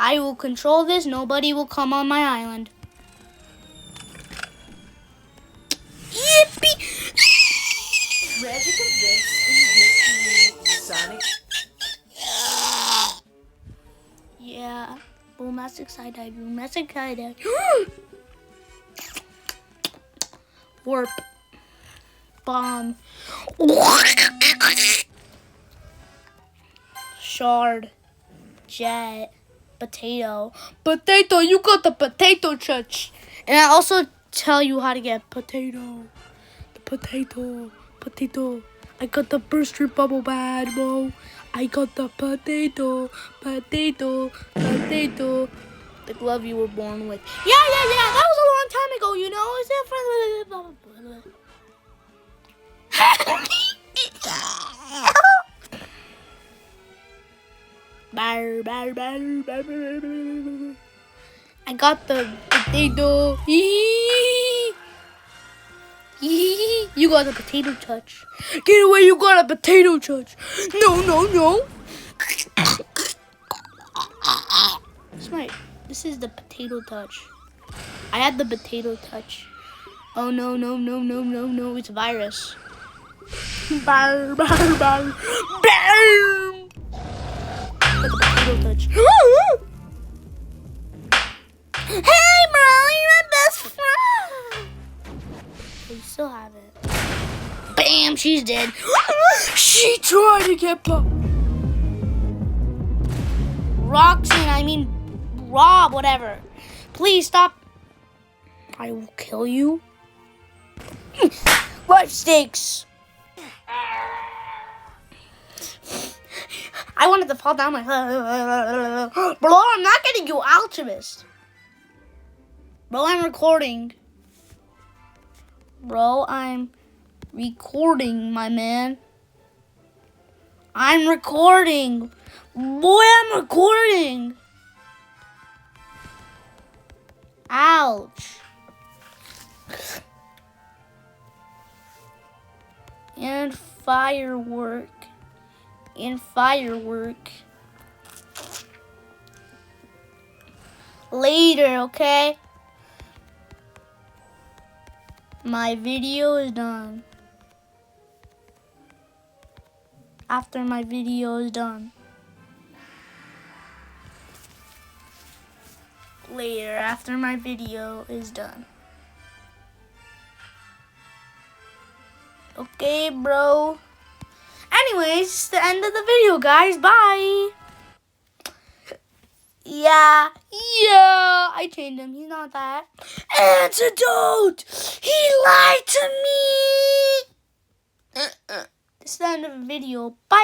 I will control this. Nobody will come on my island. Yippee! Tragic events in history, Sonic. Yeah. Boomastic side dive. Boomastic side dive. Warp. Bomb. Shard. Jet. Potato. Potato. You got the potato touch. And I also tell you how to get potato. The potato. Potato. I got the burst your bubble bad, bro. I got the potato. Potato. Potato. The glove you were born with. Yeah. That was a long time ago, you know. Is that for I got the potato. You got a potato touch. Get away, you got a potato touch. No. This is the potato touch. I had the potato touch. Oh no, it's a virus. Got the potato touch. Hey bro, you're my best friend. You still have it. Bam, she's dead. She tried to get Rob, whatever. Please stop. I will kill you. Life stakes. I wanted to fall down my... Bro, I'm not getting you, alchemist. Bro, I'm recording. Bro, I'm recording, my man. I'm recording. Boy, I'm recording. Ouch. And firework. Later, okay? My video is done. After my video is done. Later, after my video is done. Okay, bro. Anyways, it's the end of the video, guys. Bye. Yeah, I chained him. He's not that. Antidote! He lied to me! This is the end of the video. Bye.